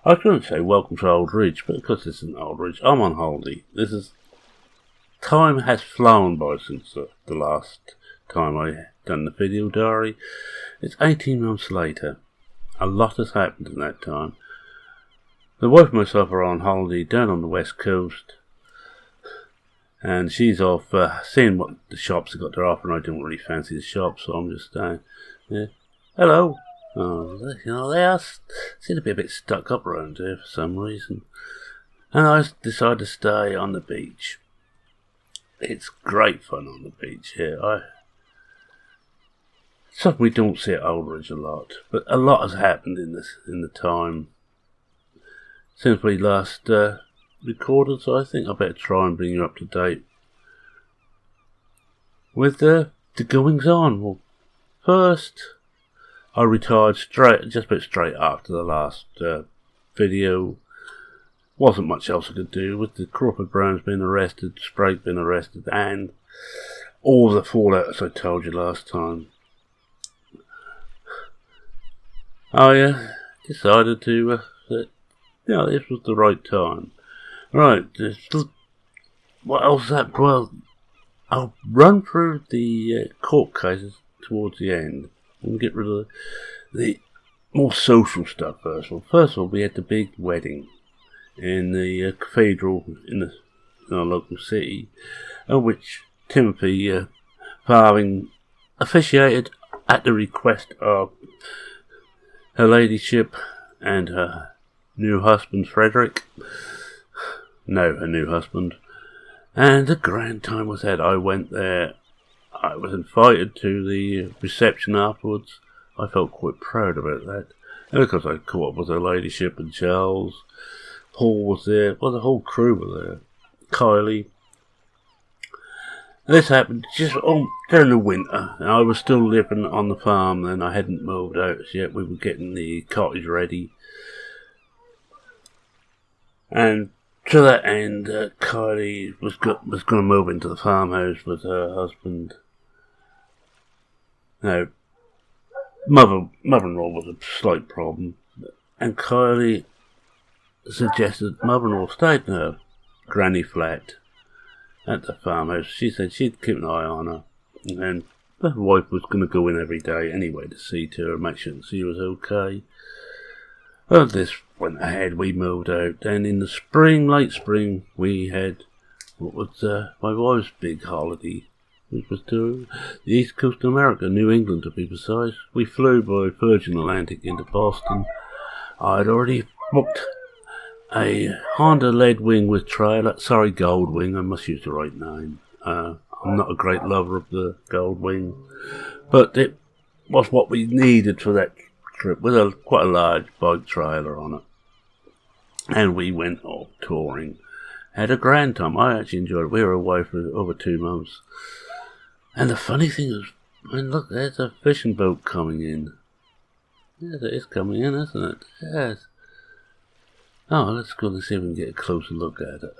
I was going to say welcome to Old Ridge, but because this isn't Old Ridge, I'm on holiday. Time has flown by since the last time I done the video diary. It's 18 months later. A lot has happened in that time. The wife and myself are on holiday down on the west coast, and she's off seeing what the shops have got to offer, and I don't really fancy the shops, so I'm just staying. Yeah. Hello. Oh, they seem to be a bit stuck up around here for some reason. And I decided to stay on the beach. It's great fun on the beach here. Something we don't see at Old Ridge a lot, but a lot has happened in the time since we last recorded, so I think I better try and bring you up to date with the goings on. Well, first, I retired just about straight after the last video. Wasn't much else I could do with the Crawford Browns being arrested, Sprague being arrested, and all the fallout as I told you last time. I decided to that this was the right time. Right, what else happened? Well, I'll run through the court cases towards the end. We'll get rid of the more social stuff first. Well, first of all, we had the big wedding in the cathedral in our local city, of which Timothy Farthing officiated at the request of Her Ladyship and her new husband, Frederick. No, her new husband. And a grand time was had. I went there. I was invited to the reception afterwards. I felt quite proud about that. And because I caught up with Her Ladyship and Charles. Paul was there. Well, the whole crew were there. Kylie. This happened just during the winter. I was still living on the farm then. I hadn't moved out yet. We were getting the cottage ready. And to that end, Kylie was going to move into the farmhouse with her husband. Now, mother-in-law was a slight problem, and Kylie suggested mother-in-law stayed in her granny flat at the farmhouse. She said she'd keep an eye on her, and the wife was going to go in every day anyway to see to her, make sure she was okay. Well, this went ahead, we moved out, and in the spring, late spring, we had what was my wife's big holiday, which was to the east coast of America, New England to be precise. We flew by Virgin Atlantic into Boston. I'd already booked a Honda lead wing with trailer, gold wing, I must use the right name. I'm not a great lover of the gold wing, but it was what we needed for that trip, with quite a large bike trailer on it. And we went off touring. Had a grand time. I actually enjoyed it. We were away for over 2 months. And the funny thing is, look, there's a fishing boat coming in. Yes, it is coming in, isn't it? Yes. Oh, let's go and see if we can get a closer look at it.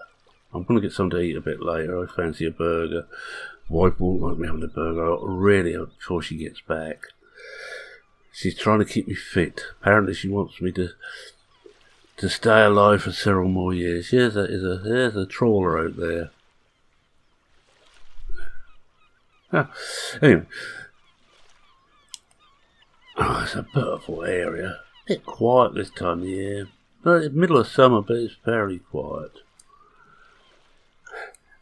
I'm going to get something to eat a bit later. I fancy a burger. Wife won't like me having a burger, really, before she gets back. She's trying to keep me fit. Apparently she wants me to stay alive for several more years. There's a trawler out there. Anyway. Oh, it's a beautiful area. A bit quiet this time of year. But it's middle of summer, but it's very quiet.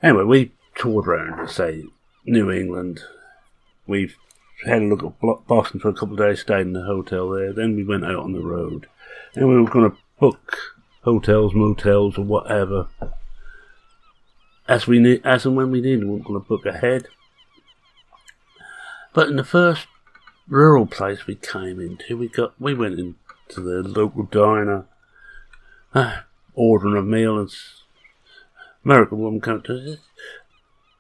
Anyway, we toured around, say, New England. We've had a look at Boston for a couple of days, stayed in the hotel there. Then we went out on the road. And we were going to book hotels, motels, or whatever as and when we needed. We weren't going to book ahead. But in the first rural place we came into, we went into the local diner, ordering a meal, and American woman came to us.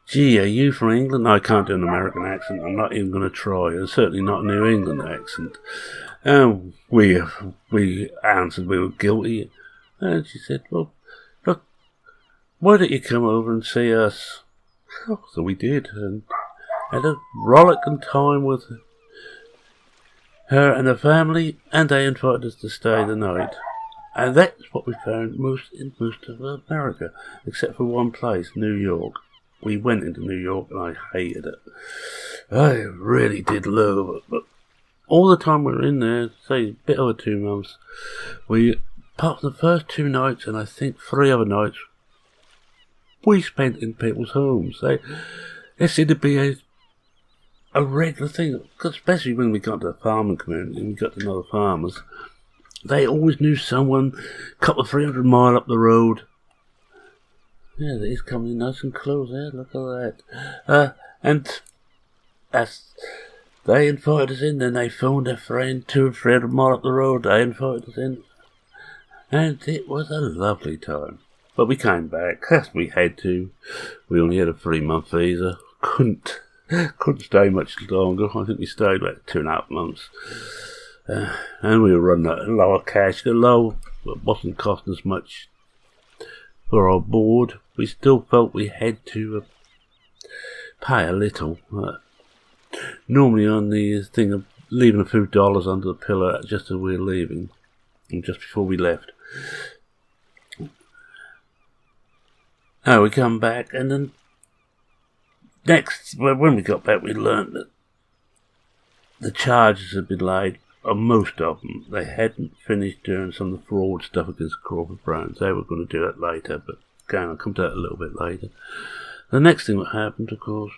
Gee, are you from England? No, I can't do an American accent. I'm not even going to try. And certainly not a New England accent. And we answered we were guilty. And she said, well, look, why don't you come over and see us? Oh, so we did, and had a rollicking time with her and her family, and they invited us to stay the night. And that's what we found in most of America, except for one place, New York. We went into New York and I hated it. I really did love it, but all the time we were in there, say a bit over 2 months, apart from the first 2 nights and I think 3 other nights, we spent in people's homes. It seemed to be a regular thing, especially when we got to the farming community and we got to know the farmers. They always knew someone a couple of 300 miles up the road. Yeah, he's coming nice and close there, look at that. And as they invited us in, then they phoned their friend 200 or 300 miles up the road, they invited us in. And it was a lovely time. But we came back, as we had to. We only had a 3-month visa. Couldn't stay much longer. I think we stayed about 2.5 months. And we were running at lower cash. It wasn't costing us much for our board. We still felt we had to pay a little. Normally on the thing of leaving a few dollars under the pillow just as we were leaving, and just before we left. We come back, and then when we got back, we learned that the charges had been laid on most of them. They hadn't finished doing some of the fraud stuff against Crawford Browns. They were going to do that later, but again, I'll come to that a little bit later. The next thing that happened, of course,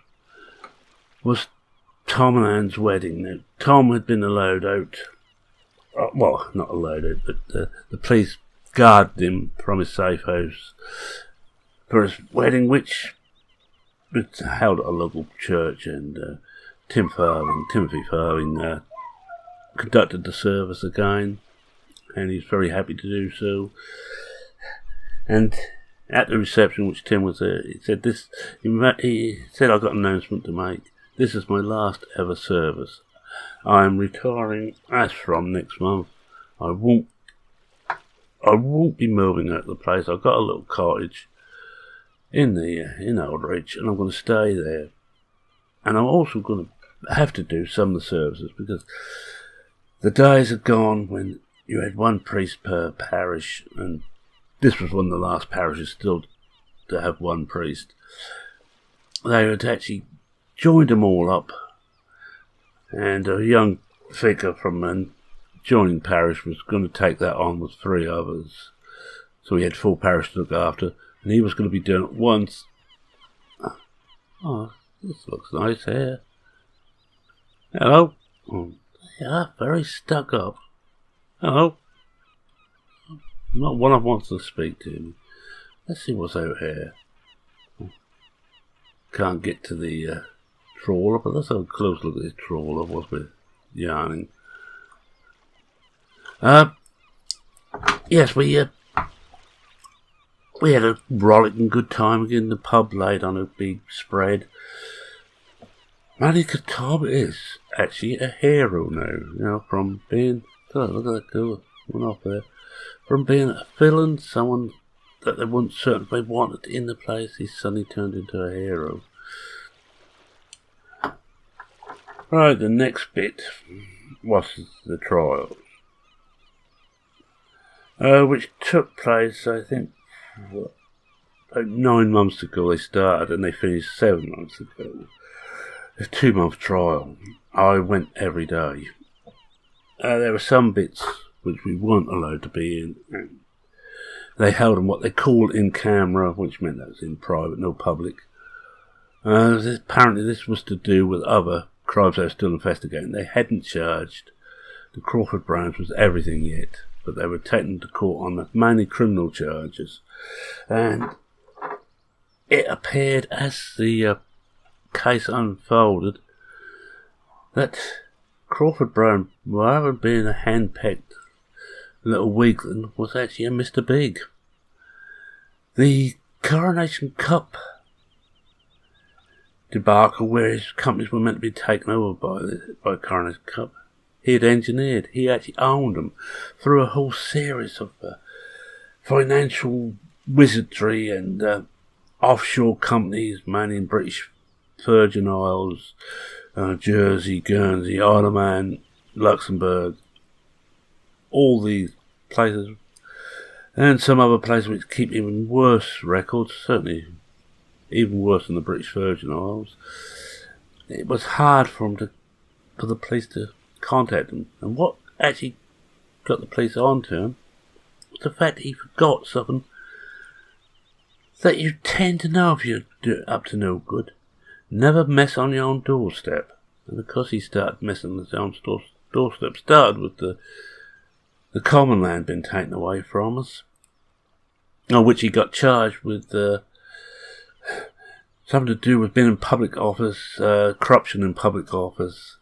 was Tom and Anne's wedding. Now, Tom had been allowed out. Well, not allowed out, but the police guarded him from his safe house for his wedding, which was held at a local church, and Timothy Farthing, conducted the service again, and he's very happy to do so. And at the reception, which Tim was there, he said, I've got an announcement to make. This is my last ever service. I am retiring as from next month. I won't be moving out of the place. I've got a little cottage in Aldrich, and I'm going to stay there. And I'm also going to have to do some of the services, because the days are gone when you had one priest per parish, and this was one of the last parishes still to have one priest. They had actually joined them all up, and a young vicar from an adjoining parish was going to take that on with 3 others. So we had 4 parishes to look after, and he was going to be doing it once. Oh, this looks nice here. Hello. Yeah, very stuck up. Hello. Not one of them wants to speak to me. Let's see what's out here. Can't get to the trawler, but let's have a close look at this trawler whilst we're yarning. Yes, we had a rollicking good time again. The pub laid on a big spread. Maddie Tom is actually a hero now, from being, look at that girl, one off there, from being a villain, someone that they weren't certain they wanted in the place, he's suddenly turned into a hero. Right, the next bit was the trials, which took place, I think, about 9 months ago they started, and they finished 7 months ago. A 2-month trial. I went every day. There were some bits which we weren't allowed to be in, and they held them what they call in camera, which meant that was in private, no public. Apparently this was to do with other crimes they were still investigating. They hadn't charged the Crawford Browns with everything yet, but they were taken to court on the mainly criminal charges. And it appeared as the case unfolded that Crawford Brown, rather than being a hand-picked little weakling, was actually a Mr. Big. The Coronation Cup debacle, where his companies were meant to be taken over by Coronation Cup, he had engineered. He actually owned them through a whole series of financial wizardry and offshore companies, mainly in British Virgin Isles, Jersey, Guernsey, Isle of Man, Luxembourg, all these places And some other places which keep even worse records, certainly even worse than the British Virgin Isles. It was hard for the police to contact him. And what actually got the police onto him was the fact that he forgot something that you tend to know if you're up to no good. Never mess on your own doorstep. And of course he started messing on his own doorstep. Started with the common land being taken away from us, on which he got charged with something to do with being in public office, corruption in public office.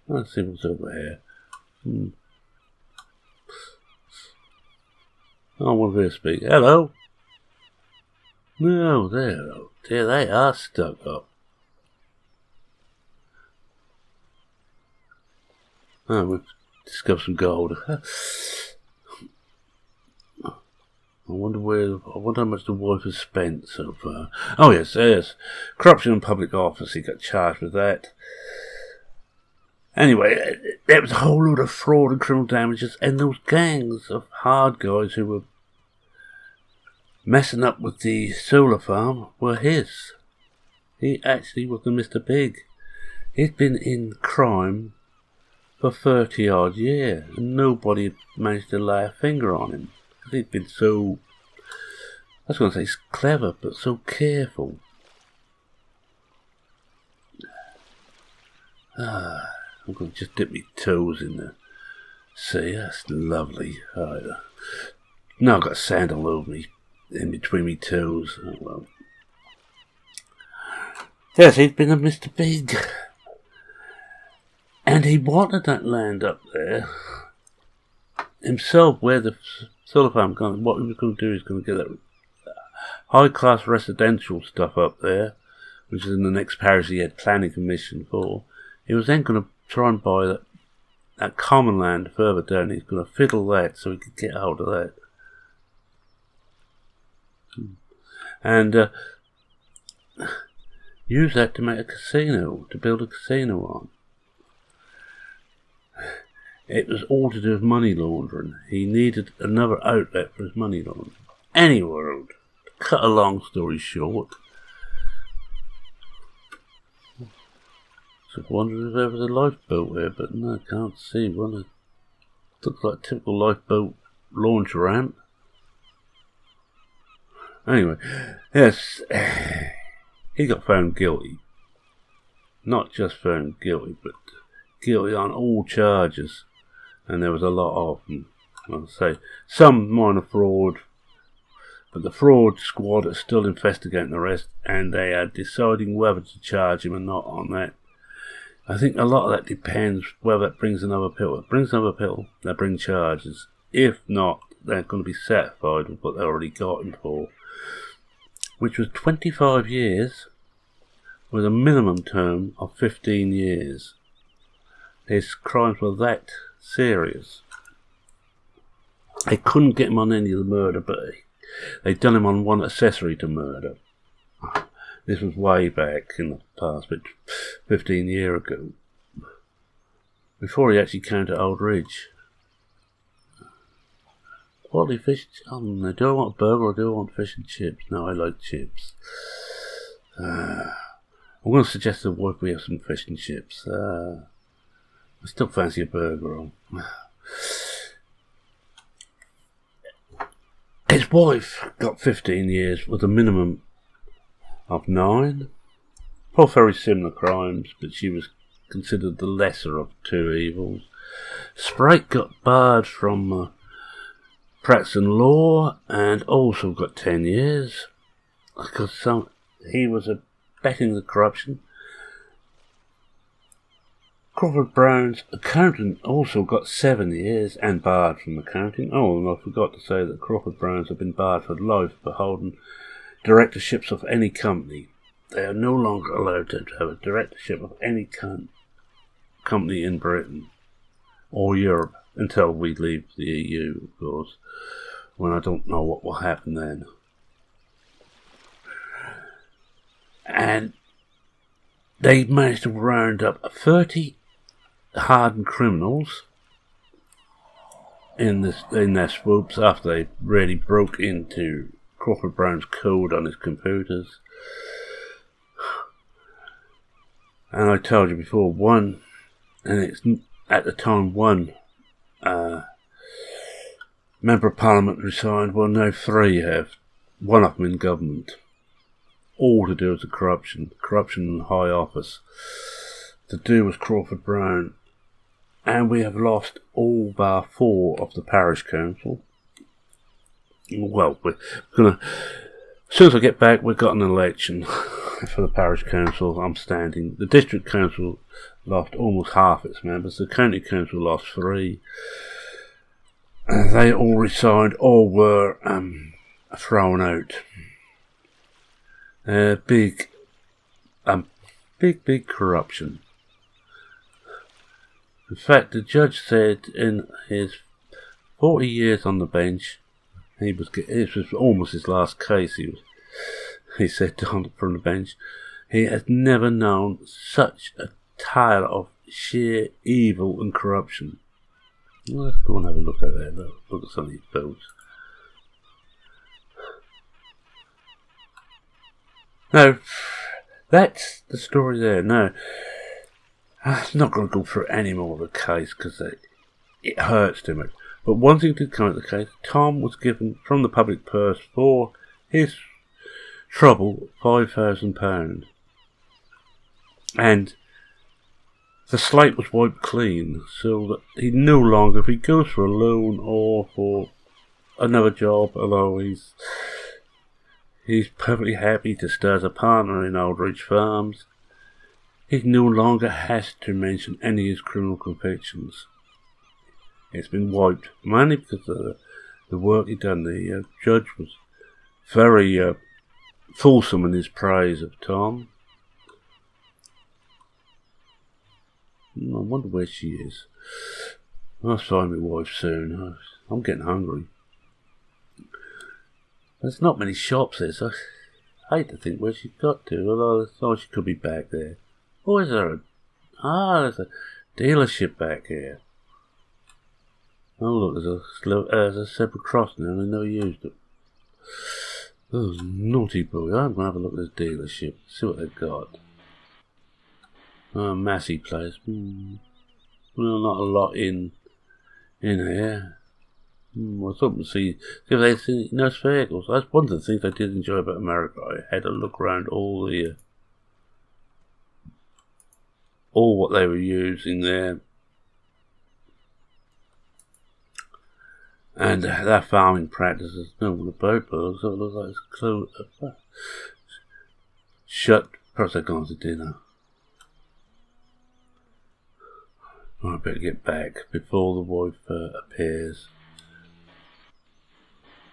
Let's see what's over here. I want to speak. Hello? No, there they are stuck up. Oh, we've discovered some gold. I wonder how much the wife has spent so far. Oh yes. Corruption in public office, he got charged with that. Anyway, there was a whole lot of fraud and criminal damages, and those gangs of hard guys who were messing up with the solar farm were his. He actually was the Mr. Big. He'd been in crime for 30 odd years, and nobody managed to lay a finger on him. He'd been so, I was going to say clever, but so careful. I'm going to just dip my toes in the sea. That's lovely. Now I've got sand all over me, in between my toes. Oh well. Yes, he'd been a Mr. Big. And he wanted that land up there himself, where the solar farm gone. What he was going to do is going to get that high-class residential stuff up there, which is in the next parish he had planning commission for. He was then going to try and buy that common land further down. He's going to fiddle that so he could get hold of that. And use that to make a casino, to build a casino on. It was all to do with money laundering. He needed another outlet for his money laundering. Anyway, to cut a long story short, I wondered if there was a lifeboat here, but no, I can't see one. It looks like a typical lifeboat launch ramp. Anyway, yes, he got found guilty. Not just found guilty, but guilty on all charges. And there was a lot of them. I'll say some minor fraud, but the fraud squad is still investigating the rest, and they are deciding whether to charge him or not on that. I think a lot of that depends whether it brings another pill. If it brings another pill, they bring charges. If not, they're going to be satisfied with what they already got him for, which was 25 years with a minimum term of 15 years. His crimes were that serious. They couldn't get him on any of the murder, but they'd done him on one accessory to murder. This was way back in the past, but 15 years ago. Before he actually came to Old Ridge. Quality fish. Do I want a burger or do I want fish and chips? No, I like chips. I'm going to suggest to the wife we have some fish and chips. I still fancy a burger. His wife got 15 years with a minimum of 9. Both very similar crimes, but she was considered the lesser of two evils. Sprite got barred from practicing law and also got 10 years because he was abetting the corruption. Crawford Brown's accountant also got 7 years and barred from accounting. Oh, and I forgot to say that Crawford Browns have been barred for life for holding directorships of any company. They are no longer allowed to have a directorship of any company in Britain or Europe until we leave the EU, of course, when I don't know what will happen then. And they managed to round up 30 hardened criminals in their swoops after they really broke into Crawford Brown's code on his computers. And I told you before, one member of Parliament resigned. Well, now 3 have. One of them in government. All to do with the corruption in high office. To do with Crawford Brown. And we have lost all bar 4 of the parish council. Well, we're gonna. As soon as I get back, we've got an election for the parish council. I'm standing. The district council lost almost half its members. The county council lost 3. They all resigned or were thrown out. Big corruption. In fact, the judge said in his 40 years on the bench, it was almost his last case. He said from the bench, he has never known such a tale of sheer evil and corruption. Well, let's go and have a look at that. Look at some of these bills. No, that's the story there. No, I'm not going to go through any more of the case because it hurts too much. But one thing did come out of the case. Tom was given from the public purse for his trouble £5,000. And the slate was wiped clean, so that he no longer, if he goes for a loan or for another job, although he's perfectly happy to stay as a partner in Aldridge Farms, he no longer has to mention any of his criminal convictions. It's been wiped, mainly because of the work he'd done. The judge was very fulsome in his praise of Tom. I wonder where she is. I'll find my wife soon. I'm getting hungry. There's not many shops there, so I hate to think where she got to, although I thought she could be back there. Or is there there's a dealership back here. Oh look, there's a zebra crossing and I never used it. Those naughty boy. I'm going to have a look at this dealership, see what they've got. Massey place. Well, not a lot in here. I was hoping to see if they'd seen nice vehicles. That's one of the things I did enjoy about America. I had a look around all what they were using there. And their farming practices, no, the boat buildings, so it looks like it's closed. Shut. Perhaps they're gone to dinner. I better get back before the wife appears.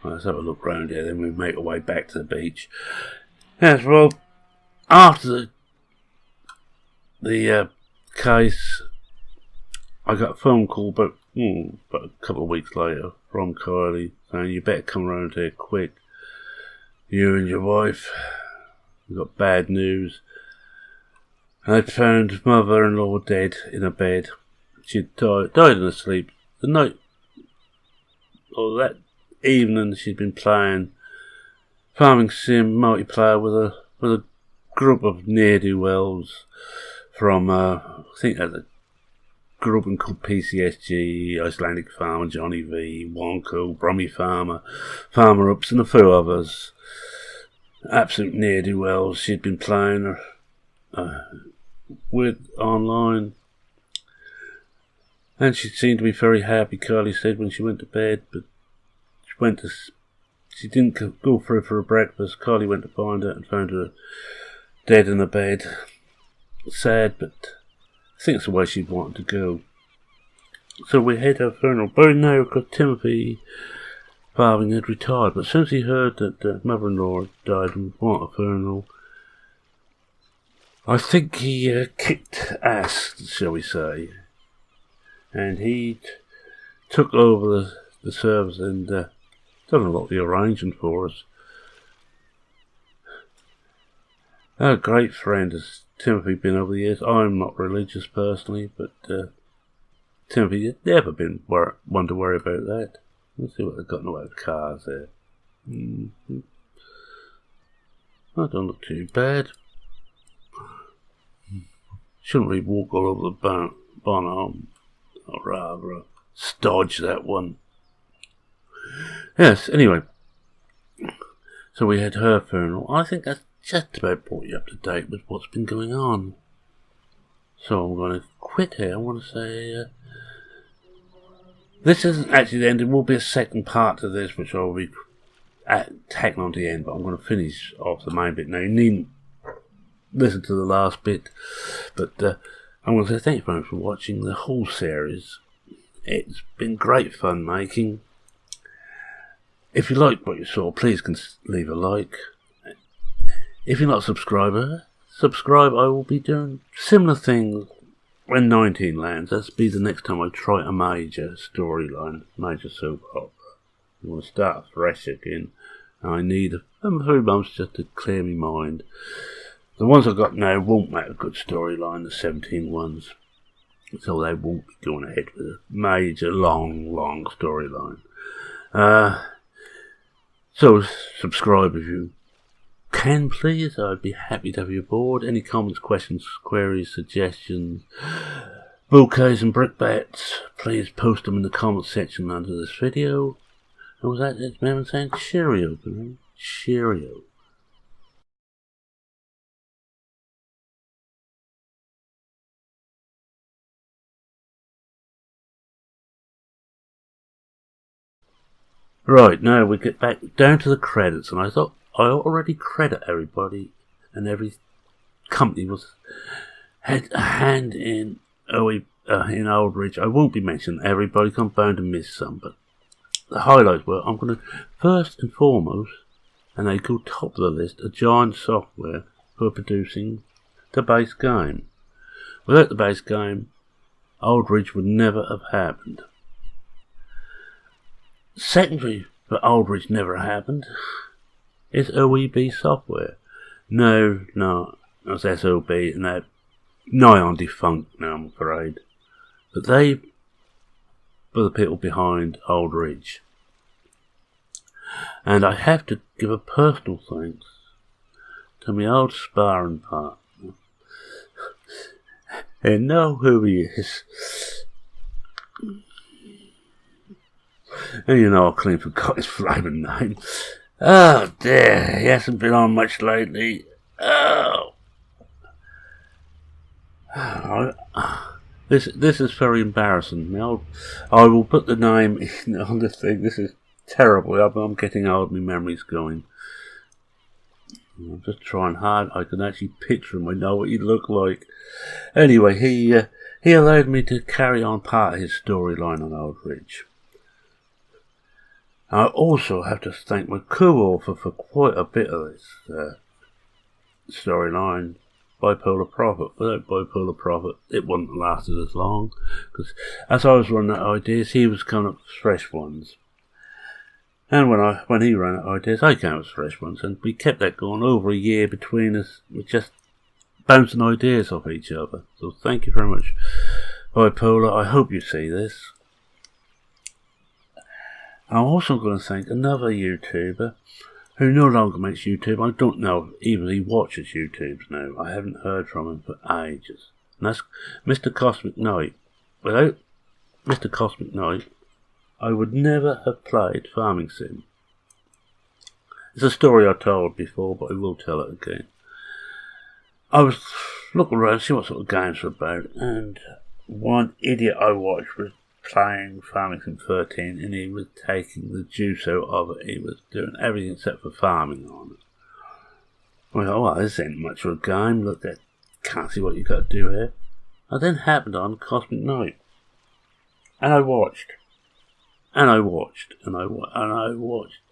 Let's have a look round here, then we make our way back to the beach. Yes, well, after the case, I got a phone call about a couple of weeks later from Kylie saying, you better come round here quick. You and your wife. We've got bad news. I'd found mother-in-law dead in a bed. She'd died in her sleep. The night, or that evening, she'd been playing farming sim multiplayer with a group of ne'er-do-wells from I think there's a group called PCSG, Icelandic Farmer, Johnny V, Wonko, Brummy Farmer, Farmer Ups, and a few others. Absolute ne'er-do-wells she'd been playing with online. And she seemed to be very happy, Carly said, when she went to bed, but she didn't go through for a breakfast. Carly went to find her and found her dead in the bed. Sad, but I think it's the way she'd wanted to go. So we had her funeral. By now, because Timothy Farthing had retired, but since he heard that mother-in-law had died and would want a funeral, I think he kicked ass, shall we say. And he took over the service and done a lot of the arranging for us. A great friend has Timothy been over the years. I'm not religious personally, but Timothy, you've never been one to worry about that. Let's see what they've got in the way of cars there. That don't look too bad. Shouldn't really walk all over the bonnet. Or rather, stodge that one. Yes, anyway. So we had her funeral. I think that's just about brought you up to date with what's been going on. So I'm going to quit here. I want to say... this isn't actually the end. There will be a second part to this, which I'll be tacking on to the end, but I'm going to finish off the main bit. Now, you needn't listen to the last bit, but I'm going to say thank you very much for watching the whole series. It's been great fun making. If you liked what you saw, please leave a like. If you're not a subscriber, subscribe. I will be doing similar things when 19 lands. That'll be the next time I try a major storyline, major soap opera. I want to start fresh again. I need a few months just to clear my mind. The ones I've got now won't make a good storyline, the 17 ones. So they won't be going ahead with a major, long storyline. So subscribe if you can, please. I'd be happy to have you aboard. Any comments, questions, queries, suggestions, bouquets and brickbats, please post them in the comment section under this video. And with that, it's me saying cheerio. Cheerio. Right, now we get back down to the credits, and I thought I already credit everybody, and every company had a hand in in Aldridge. I won't be mentioning everybody, I'm bound to miss some, but the highlights were, I'm going to, first and foremost, and they go top of the list, a Giant Software for producing the base game. Without the base game, Aldridge would never have happened. Secondly, for Aldridge never happened, is OEB Software. No, that's SOB, and they're nigh on defunct now, I'm afraid. But they were the people behind Aldridge. And I have to give a personal thanks to my old sparring partner. And know who he is. And you know, I clean forgot his flaming name. Oh dear, he hasn't been on much lately. Oh. This is very embarrassing. Now, I will put the name in on this thing. This is terrible. I'm getting old. My memory's going. I'm just trying hard. I can actually picture him. I know what he looked like. Anyway, he allowed me to carry on part of his storyline on Aldridge. I also have to thank my co-author for quite a bit of this storyline, Bipolar Prophet. Without Bipolar Prophet, it wouldn't have lasted as long, because as I was running out of ideas, he was coming up with fresh ones. And when he ran out of ideas, I came up with fresh ones, and we kept that going over a year between us, with just bouncing ideas off each other. So thank you very much, Bipolar. I hope you see this. I'm also going to thank another YouTuber who no longer makes YouTube. I don't know even if he watches YouTube now. I haven't heard from him for ages. And that's Mr. Cosmic Knight. Without Mr. Cosmic Knight, I would never have played Farming Sim. It's a story I told before, but I will tell it again. I was looking around to see what sort of games were about, and one idiot I watched was playing Farming Sim 13, and he was taking the juice out of it. He was doing everything except for farming on it. I thought, well, this ain't much of a game. Look, I can't see what you got to do here. I then happened on Cosmic Knight, and I watched, and I watched, and I watched.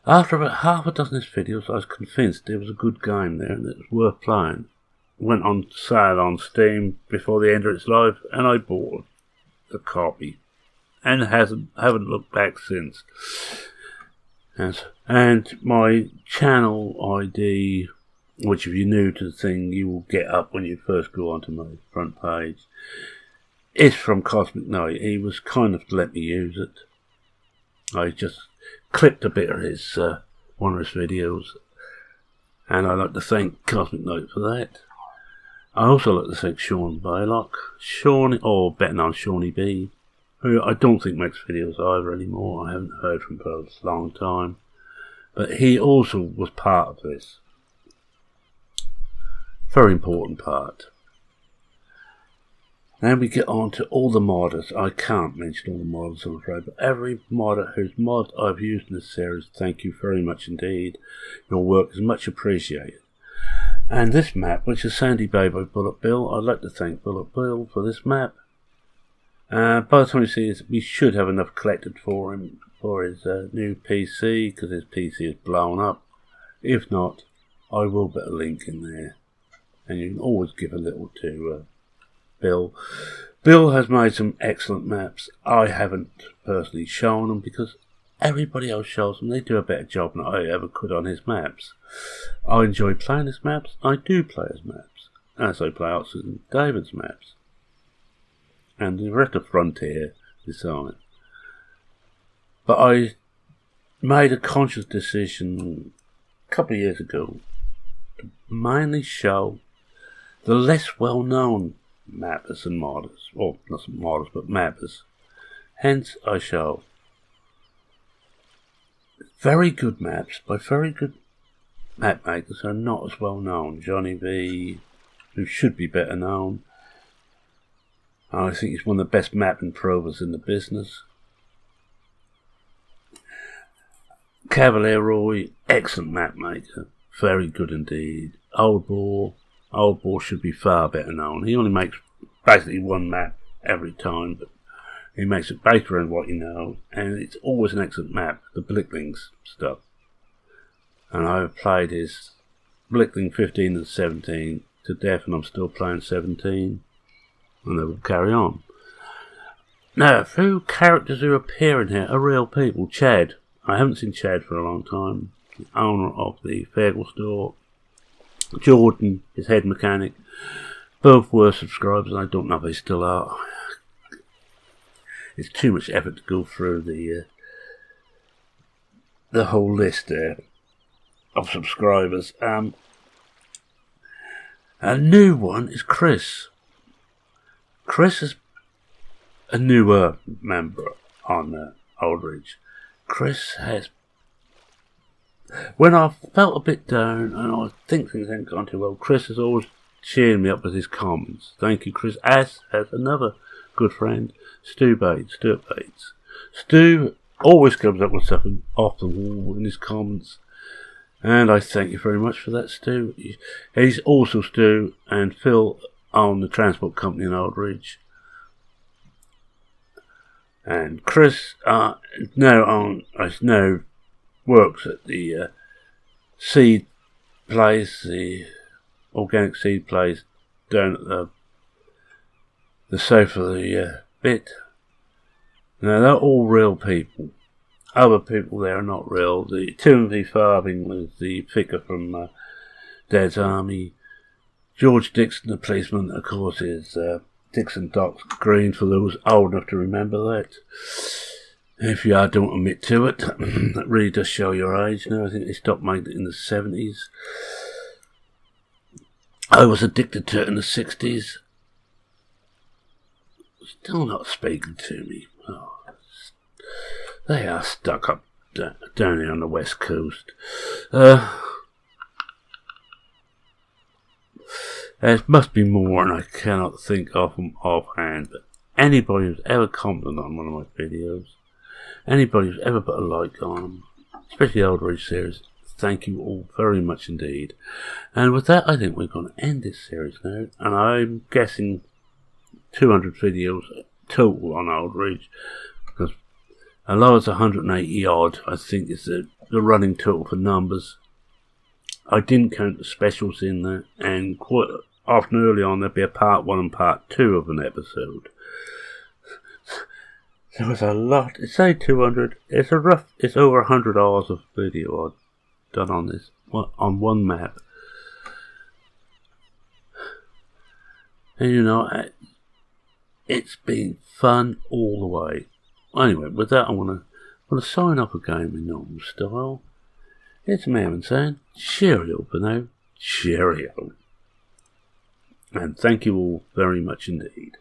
After about half a dozen of his videos, I was convinced there was a good game there and it was worth playing. It went on sale on Steam before the end of its life, and I bought the copy, and haven't looked back since. And my channel ID, which if you're new to the thing, you will get up when you first go onto my front page, is from Cosmic Knight. He was kind enough to let me use it. I just clipped a bit of his one of his videos, and I'd like to thank Cosmic Knight for that. I also like to thank Sean Baylock, or better known Shawnee B, who I don't think makes videos either anymore. I haven't heard from for a long time, but he also was part of this. Very important part. Then we get on to all the modders. I can't mention all the modders, I'm afraid, but every modder whose mod I've used in this series, thank you very much indeed. Your work is much appreciated. And this map, which is Sandy Bay by BulletBill, I'd like to thank BulletBill for this map. By the time you see this, we should have enough collected for him for his new PC, because his PC is blown up. If not, I will put a link in there. And you can always give a little to Bill. Bill has made some excellent maps. I haven't personally shown them because everybody else shows them. They do a better job than I ever could on his maps. I enjoy playing his maps. I do play his maps, as I play Oxford David's maps. And the rest of Frontier is on it. But I made a conscious decision a couple of years ago to mainly show the less well-known mappers and modders. Well, not modders, but mappers. Hence, I show very good maps by very good map makers who are not as well known. Johnny V, who should be better known. I think he's one of the best map improvers in the business. Cavalier Roy, excellent map maker. Very good indeed. Old Boar should be far better known. He only makes basically one map every time, but he makes it based around what you know, and it's always an excellent map, the Blicklings stuff. And I've played his Blickling 15 and 17 to death, and I'm still playing 17, and they will carry on. Now, a few characters who appear in here are real people. Chad. I haven't seen Chad for a long time. The owner of the Fairgle store. Jordan, his head mechanic. Both were subscribers, and I don't know if they still are. It's too much effort to go through the whole list there of subscribers. A new one is Chris. Chris is a newer member on Aldridge. Chris has... When I felt a bit down and I think things hadn't gone too well, Chris has always cheered me up with his comments. Thank you, Chris. As has another good friend, Stuart Bates. Stu always comes up with something off the wall in his comments, and I thank you very much for that, Stu. He's also Stu and Phil own the transport company in Aldridge. And Chris now works at the seed place, the organic seed place down at the south of the bit. Now they're all real people. Other people there are not real. The Timothy Farthing was the figure from Dad's Army. George Dixon, the policeman, of course, is Dixon Doc Green, for those old enough to remember that. If you are, don't admit to it. That really does show your age now. I think they stopped making it in the 70s. I was addicted to it in the 60s. Still not speaking to me. Oh, they are stuck up down here on the west coast. There must be more, and I cannot think of them offhand. But anybody who's ever commented on one of my videos, anybody who's ever put a like on them, especially the Aldridge series, thank you all very much indeed. And with that, I think we're going to end this series now. And I'm guessing 200 videos total on Aldridge, because although it's 180 odd, I think it's the running total for numbers. I didn't count the specials in there, and quite often early on there'd be a part 1 and part 2 of an episode. There was a lot. It's say 200. It's over 100 hours of video I've done on this, on one map. And you know, It's been fun all the way. Anyway, with that, I want to sign off again in normal style. It's Merriman saying, cheerio for now, cheerio. And thank you all very much indeed.